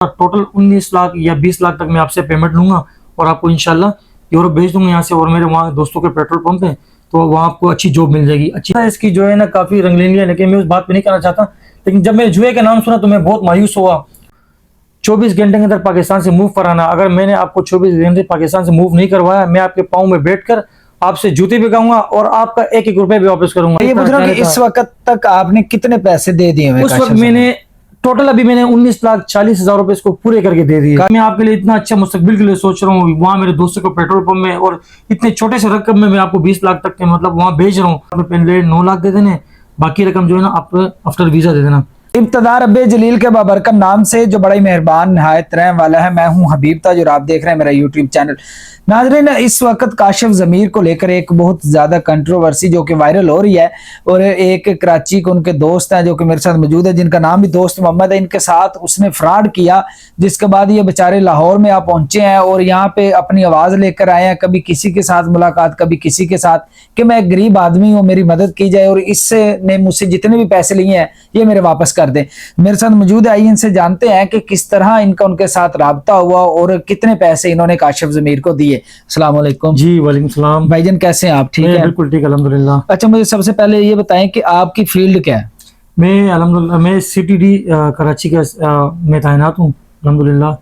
Total 19 lakh या 20 लाख तक मैं आपसे पेमेंट लूंगा और आपको इंशाल्लाह यूरोप भेज दूंगा यहाँ से। और मेरे वहाँ दोस्तों के पेट्रोल पंप है तो वहाँ आपको अच्छी जॉब मिल जाएगी। अच्छी इसकी जो है ना काफी रंगीनी है, लेकिन मैं उस बात पे नहीं करना चाहता। लेकिन जब मैंने जुए का नाम सुना तो मैं बहुत मायूस हुआ। 24 घंटे के अंदर पाकिस्तान से मूव कराना, अगर मैंने आपको 24 घंटे पाकिस्तान से मूव नहीं करवाया, मैं आपके पाँव में बैठकर आपसे जूते भी खाऊंगा और आपका एक एक रुपए भी वापस करूंगा। ये पूछ रहा हूँ कि इस वक्त तक आपने कितने पैसे दे दिए हुए? उस वक्त मैंने टोटल अभी मैंने 19,40,000 रुपए इसको पूरे करके दे दिए। मैं आपके लिए इतना अच्छा मुस्तकबिल के लिए सोच रहा हूँ। वहाँ मेरे दोस्तों को पेट्रोल पंप में और इतने छोटे से रकम में मैं आपको 20 लाख तक के मतलब वहाँ भेज रहा हूँ। आप पहले 9 लाख दे देने, बाकी रकम जो है ना आप आफ्टर वीजा दे देना। इब्तदा रब्बे जलील के बाबरकत नाम से जो बड़ा ही मेहरबान नहायत रहने वाला है, मैं हूं हबीब ताज और आप देख रहे हैं मेरा यूट्यूब चैनल। नाज़रीन, इस वक्त काशिफ ज़मीर को लेकर एक बहुत ज़्यादा कंट्रोवर्सी जो कि वायरल हो रही है, और एक कराची के उनके दोस्त हैं जो कि मेरे साथ मौजूद है, जिनका नाम भी दोस्त मोहम्मद है। इनके साथ उसने फ्रॉड किया, जिसके बाद ये बेचारे लाहौर में आप पहुंचे हैं और यहाँ पे अपनी आवाज़ लेकर आए हैं, कभी किसी के साथ मुलाकात, कभी किसी के साथ, कि मैं एक गरीब आदमी हूँ, मेरी मदद की जाए और इससे ने मुझसे जितने भी पैसे लिए हैं ये मेरे वापस कर दें। मेरे साथ मौजूद है, आइए इनसे जानते हैं कि किस तरह इनका उनके साथ राब्ता हुआ और कितने पैसे इन्होंने काशिफ ज़मीर को दिए। अस्सलाम वालेकुम। जी वालेकुम सलाम। भाईजान कैसे हैं आप? ठीक है, बिल्कुल ठीक, अल्हम्दुलिल्लाह। अच्छा, मुझे सबसे पहले ये बताएं कि आपकी फील्ड क्या है? मैं अल्हम्दुलिल्लाह मैं CTD कराची का में तैनात हूँ अल्हम्दुलिल्लाह।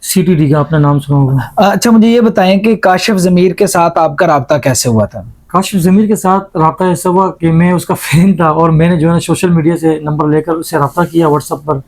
CTD का आपने नाम सुना होगा। अच्छा, मुझे ये बताएं कि काशिफ ज़मीर के साथ आपका राब्ता कैसे हुआ था? काशिफ ज़मीर के साथ रब्ता ऐसा हुआ कि मैं उसका फ़ैन था और मैंने जो है ना सोशल मीडिया से नंबर लेकर उससे रब्ता किया व्हाट्सएप पर।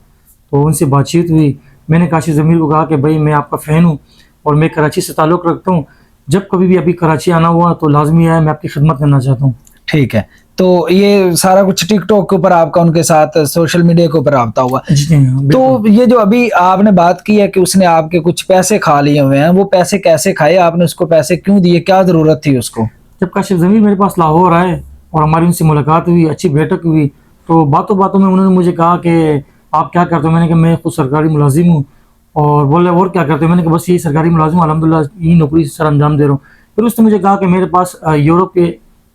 तो उनसे बातचीत हुई। मैंने काशिफ ज़मीर को कहा कि भाई मैं आपका फ़ैन हूँ और मैं कराची से ताल्लुक़ रखता हूँ, जब कभी भी अभी कराची आना हुआ तो लाजमी है, मैं आपकी खिदमत करना चाहता हूँ। ठीक है, तो ये सारा कुछ टिकटॉक के ऊपर आपका उनके साथ सोशल मीडिया के ऊपर राब्ता हुआ। तो ये जो अभी आपने बात की है कि उसने आपके कुछ पैसे खा लिए हुए हैं, वो पैसे कैसे खाए? आपने उसको पैसे क्यों दिए? क्या जरूरत थी उसको? जब काशिफ ज़मीर मेरे पास लाहौर आए और हमारी उनसे मुलाकात हुई, अच्छी बैठक हुई, तो बातों बातों में उन्होंने मुझे कहा कि आप क्या करते हो? मैंने कहा मैं खुद सरकारी मुलाजिम हूँ। और बोले और क्या करते हो? मैंने कहा बस यही सरकारी मुलाजिम, अल्हम्दुलिल्लाह यही नौकरी सर अंजाम दे रहा हूँ। फिर उसने मुझे कहा कि मेरे पास यूरोप के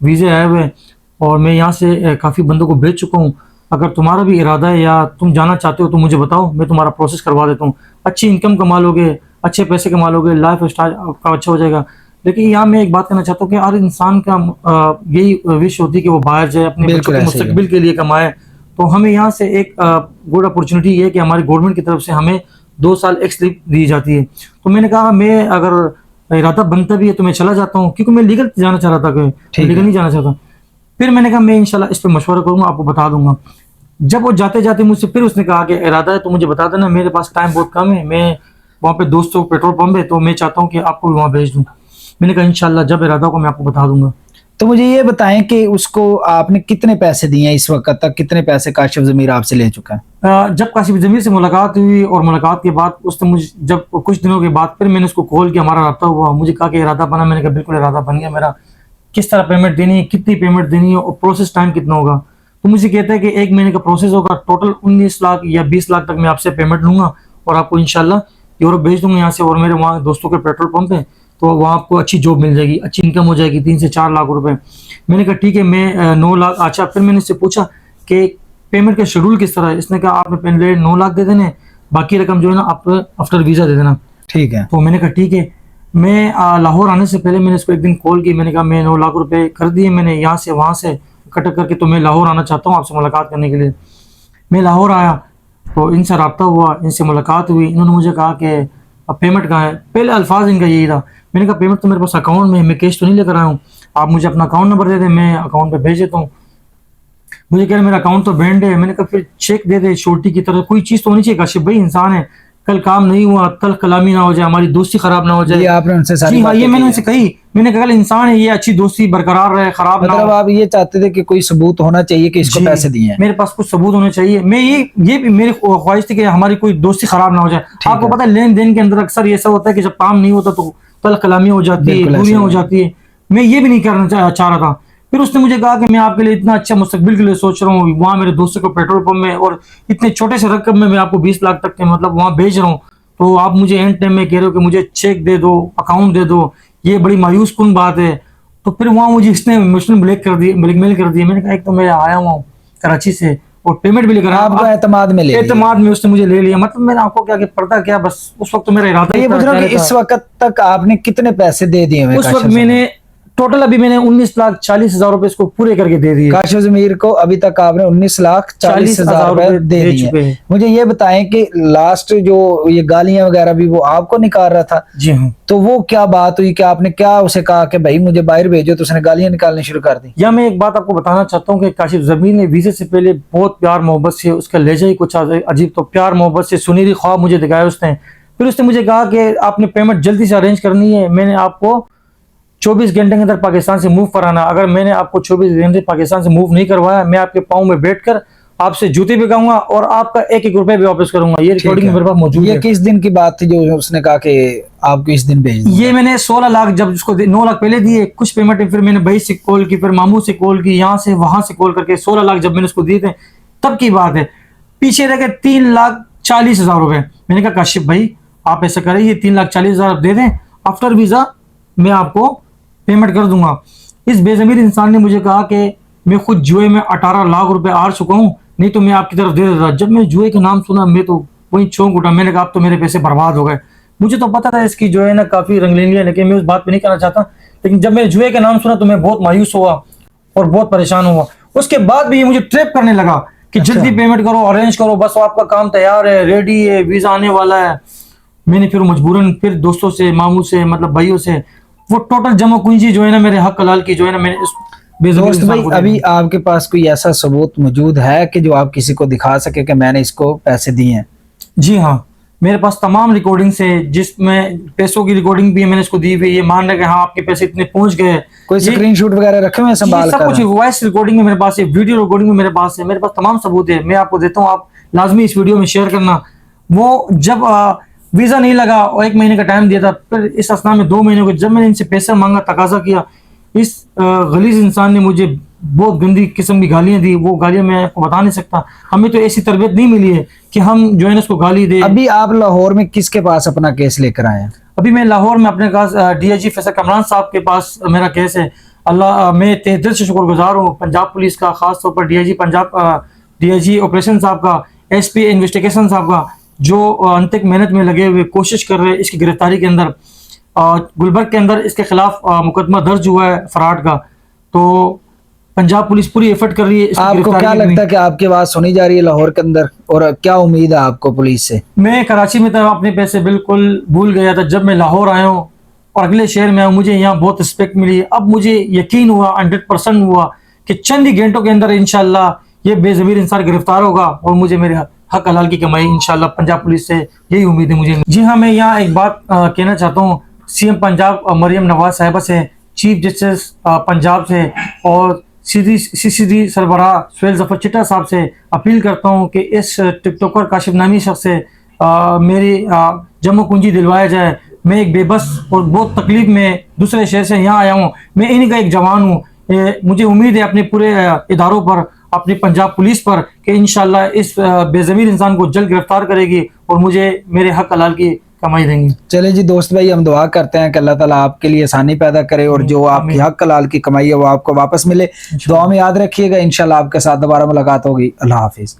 वीज़े आए हुए हैं और मैं यहाँ से काफ़ी बंदों को भेज चुका हूँ। अगर तुम्हारा भी इरादा है या तुम जाना चाहते हो तो मुझे बताओ, मैं तुम्हारा प्रोसेस करवा देता हूँ। अच्छी इनकम कमा लोगे, अच्छे पैसे कमा लोगे, लाइफ स्टाइल आपका अच्छा हो जाएगा। लेकिन यहाँ मैं एक बात कहना चाहता हूँ कि हर इंसान का यही विश होती है कि वो बाहर जाए, अपने बच्चों के मुस्तकबिल के लिए कमाए। तो हमें यहाँ से एक गुड अपॉर्चुनिटी ये है कि हमारी गवर्नमेंट की तरफ से हमें 2 साल एक स्लिप दी जाती है। तो मैंने कहा मैं अगर इरादा बनता भी है तो मैं चला जाता हूँ, क्योंकि मैं लीगल जाना चाह रहा था, कि लीगल नहीं जाना चाहता। फिर मैंने कहा मैं इंशाल्लाह इस पर मशवरा करूँगा, आपको बता दूंगा। जब वो जाते जाते मुझसे फिर उसने कहा कि इरादा है तो मुझे बता देना, मेरे पास टाइम बहुत कम है, मैं वहाँ पे दोस्तों पेट्रोल पंप है तो मैं चाहता हूँ कि आपको भी वहाँ भेज दूँ। मैंने कहा इंशाल्लाह जब इरादा होगा मैं आपको बता दूंगा। तो मुझे ये बताएं कि उसको आपने कितने पैसे दिए हैं इस वक्त तक? कितने पैसे काशिफ ज़मीर आपसे ले चुका है? जब काशिफ ज़मीर से मुलाकात हुई और मुलाकात के बाद उसने मुझे जब कुछ दिनों के बाद फिर मैंने उसको कॉल किया, हमारा रब्ता हुआ, मुझे कहा कि इरादा बना। मैंने कहा बिल्कुल इरादा बन गया मेरा। किस तरह पेमेंट देनी है, कितनी पेमेंट देनी है और प्रोसेस टाइम कितना होगा? तो मुझे कहता है कि 1 महीने का प्रोसेस होगा, टोटल 19 लाख या 20 लाख तक मैं आपसे पेमेंट लूँगा और आपको इंशाल्लाह यूरोप भेज दूँगा यहाँ से। और मेरे वहाँ दोस्तों के पेट्रोल पंप है तो वहाँ आपको अच्छी जॉब मिल जाएगी, अच्छी इनकम हो जाएगी, 3 से 4 लाख रुपए। मैंने कहा ठीक है, मैं 9 लाख। अच्छा, फिर मैंने इससे पूछा कि पेमेंट का शेड्यूल किस तरह है? इसने कहा आपने पहले 9 लाख दे देने, बाकी रकम जो है ना आप आफ्टर वीज़ा दे देना। ठीक है। तो मैंने कहा ठीक है। मैं लाहौर आने से पहले मैंने इसको एक दिन कॉल की, मैंने कहा मैं 9 लाख रुपए कर दिए मैंने यहाँ से वहाँ से इकट्ठा करके, तो मैं लाहौर आना चाहता हूँ आपसे मुलाकात करने के लिए। मैं लाहौर आया तो इनसे रब्ता हुआ, इनसे मुलाकात हुई। इन्होंने मुझे कहा कि अब पेमेंट कहाँ है? पहले अल्फाज इनका यही था। मैंने कहा पेमेंट तो मेरे पास अकाउंट में है, मैं कैश तो नहीं लेकर आया हूँ, आप मुझे अपना अकाउंट नंबर दे दें, मैं अकाउंट पे भेज देता हूँ। मुझे कह रहे मेरा अकाउंट तो बैंड है। मैंने कहा फिर चेक दे दे, छोटी की तरह कोई चीज़ तो होनी चाहिए। काशिफ भाई इंसान है, कल काम नहीं हुआ, कल कलामी ना हो जाए, हमारी दोस्ती खराब ना हो जाए। ये आपने उनसे सारी जी हाँ, ये मैंने उनसे कही। मैंने कहा कल इंसान है, ये अच्छी दोस्ती बरकरार रहे, खराब ना हो। मतलब आप ये चाहते थे कि कोई सबूत होना चाहिए कि इसको पैसे दिए हैं? मेरे पास कुछ सबूत होने चाहिए। मैं ये भी मेरी ख्वाहिश थी कि हमारी कोई दोस्ती खराब ना हो जाए। आपको पता है लेन देन के अंदर अक्सर ऐसा होता है कि जब काम नहीं होता तो कल कलामी हो जाती है, दूरियां हो जाती है। मैं ये भी नहीं करना चाह रहा था। फिर उसने मुझे कहा कि मैं आपके लिए इतना अच्छा मुस्तकबिल के लिए सोच रहा हूँ, वहाँ मेरे दोस्तों को पेट्रोल पंप में और इतने छोटे से रकम में मैं आपको 20 लाख तक के मतलब वहाँ भेज रहा हूँ, तो आप मुझे एंड टाइम में कह रहे हो कि मुझे चेक दे दो, अकाउंट दे दो, ये बड़ी मायूस कुन बात है। तो फिर वहाँ मुझे इसने इमोशनल ब्लैकमेल कर दिए। मैंने कहा एक तो मैं आया हुआ हूँ कराची से और पेमेंट भी लेकर आया। आपको एतमाद में ले लिया। एतमाद में उसने मुझे ले लिया, मतलब मैंने आपको क्या कि पर्दा क्या, बस उस वक्त तो मेरा इरादा मैं ये ही था पूछ रहा हूँ कि जाने इस का। वक्त तक आपने कितने पैसे दे दिए हुए उस वक्त काशिफ जमीर? मैंने टोटल अभी मैंने 19,40,000 रुपए इसको पूरे करके दे दिए। काशिफ जमीर को अभी तक आपने 19,40,000 रुपए दे दे दिए चुके हैं। हैं। मुझे ये बताएं कि लास्ट जो ये गालियां वगैरह भी वो आपको निकाल रहा था, जी हाँ। तो वो क्या बात हुई कि आपने क्या उसे कहा कि भाई मुझे बाहर भेजो, तो उसने गालियां निकालनी शुरू कर दी? या मैं एक बात आपको बताना चाहता हूँ कि काशिफ जमीर ने वीजे से पहले बहुत प्यार मोहब्बत से, उसका लहजा ही कुछ अजीब, तो प्यार मोहब्बत से सुनहरी ख्वाब मुझे दिखाया उसने। फिर उसने मुझे कहा कि आपने पेमेंट जल्दी से अरेंज करनी है, मैंने आपको 24 घंटे के अंदर पाकिस्तान से मूव कराना। अगर मैंने आपको 24 घंटे पाकिस्तान से मूव नहीं करवाया, मैं आपके पाँव में बैठकर आपसे जूते भी खाऊंगा और आपका एक एक रुपए भी वापस करूंगा। ये रिकॉर्डिंग मेरे पास मौजूद ये है। किस दिन की बात थी जो उसने कहा कि आपको इस दिन भेज दूंगा? ये मैंने 16 लाख जब उसको 9 लाख पहले दिए, कुछ पेमेंट फिर मैंने भाई से कॉल की, फिर मामू से कॉल की, यहाँ से वहां से कॉल करके 16 लाख जब मैंने उसको दिए थे तब की बात है। पीछे रह गए 3,40,000 रुपए। मैंने कहा काशिफ भाई आप ऐसा करें, ये 3,40,000 आप दे दें, आफ्टर वीजा मैं आपको पेमेंट कर दूंगा। इस बेजमीर इंसान ने मुझे कहा कि मैं खुद जुए में 18 लाख रुपए हार चुका हूँ, नहीं तो मैं आपकी तरफ दे देता। जब मैं जुए का नाम सुना मैं तो वही चौंक उठा। मैंने कहा अब तो मेरे पैसे बर्बाद हो गए। मुझे तो पता था इसकी जो है ना काफी रंगलीनी है, लेकिन मैं उस बात पे नहीं करना चाहता। लेकिन जब मैंने जुए का नाम सुना तो मैं बहुत मायूस हुआ और बहुत परेशान हुआ। उसके बाद भी ये मुझे ट्रैप करने लगा कि जल्दी पेमेंट करो, अरेंज करो, बस आपका काम तैयार है, रेडी है, वीजा आने वाला है। मैंने फिर मजबूरन फिर दोस्तों से, मामू से, मतलब भाइयों से वो टोटल जमा पूंजी जो है ना मेरे हक हलाल की जो है ना मैंने इस बेज़मीर दोस्त इंसान भाई को दे अभी दी। आपके पास कोई ऐसा सबूत मौजूद है कि जो आप किसी को दिखा सके कि मैंने इसको पैसे दिए हैं? जी हाँ, मेरे पास तमाम रिकॉर्डिंग्स है जिसमें पैसों की रिकॉर्डिंग भी है, मैंने इसको दी हुई है। ये मान रहे कि हाँ आपके पैसे इतने पहुंच गए। कोई ये- स्क्रीनशॉट वगैरह रखे हुए हैं जी, संभाल सब कुछ कर? वॉइस रिकॉर्डिंग में मेरे पास है, वीडियो रिकॉर्डिंग में मेरे पास है, मेरे पास तमाम सबूत है। मैं आपको देता हूँ, आप लाजमी इस वीडियो में शेयर करना। वो जब वीजा नहीं लगा और 1 महीने का टाइम दिया था, फिर इस असना में 2 महीने को जब मैंने इनसे पैसा मांगा, तकाजा किया, इस गलीज इंसान ने मुझे बहुत गंदी किस्म की गालियां दी। वो गालियां मैं आपको बता नहीं सकता। हमें तो ऐसी तरबियत नहीं मिली है कि हम जो है ना उसको गाली दे। अभी आप लाहौर में किसके पास अपना केस लेकर आए हैं? अभी मैं लाहौर में अपने पास डीआईजी फैसल कमरान साहब के पास मेरा केस है। अल्लाह मैं तहे दिल से शुक्रगुजार हूँ पंजाब पुलिस का, खास तौर पर डीआईजी पंजाब, डीआईजी ऑपरेशन साहब का, एसपी इन्वेस्टिगेशन साहब का, जो अंतिक मेहनत में लगे हुए कोशिश कर रहे हैं इसकी गिरफ्तारी के अंदर। गुलबर्ग के अंदर इसके खिलाफ मुकदमा दर्ज हुआ है फराड का, तो पंजाब पुलिस पूरी एफर्ट कर रही है इसकी आपको गिरफ्तारी क्या में। लगता है कि आपकी आवाज सुनी जा रही है लाहौर के अंदर, और क्या उम्मीद है आपको पुलिस से? मैं कराची में था, अपने पैसे बिल्कुल भूल गया था। जब मैं लाहौर आया हूँ और अगले शहर में आया हूँ, मुझे यहाँ बहुत रिस्पेक्ट मिली। अब मुझे यकीन हुआ, 100% हुआ कि चंद ही घंटों के अंदर इंशाल्लाह ये बेज़मीर इंसान गिरफ्तार होगा और मुझे मेरे हक हलाल की कमाई इंशाल्लाह पंजाब पुलिस से यही उम्मीद है मुझे। जी हाँ, मैं यहाँ एक बात कहना चाहता हूँ सीएम पंजाब मरियम नवाज साहिबा से, चीफ जस्टिस पंजाब से और सीसीडी सरबराह सुहेल जफर चिट्टा साहब से अपील करता हूँ कि इस टिकटॉकर काशिफ नामी शख्स से मेरी जमा पूंजी दिलवाया जाए। मैं एक बेबस और बहुत तकलीफ में दूसरे शहर से यहाँ आया हूँ। मैं इन्हीं का एक जवान हूँ। मुझे उम्मीद है अपने पूरे इदारों पर, अपनी पंजाब पुलिस पर कि इंशाल्लाह इस बेज़मीर इंसान को जल्द गिरफ्तार करेगी और मुझे मेरे हक हलाल की कमाई देंगी। चले जी दोस्त भाई, हम दुआ करते हैं कि अल्लाह ताला आपके लिए आसानी पैदा करे और जो आपकी हक हलाल की कमाई है वो आपको वापस मिले। दुआ में याद रखिएगा, इंशाल्लाह आपके साथ दोबारा मुलाकात होगी। अल्लाह हाफिज।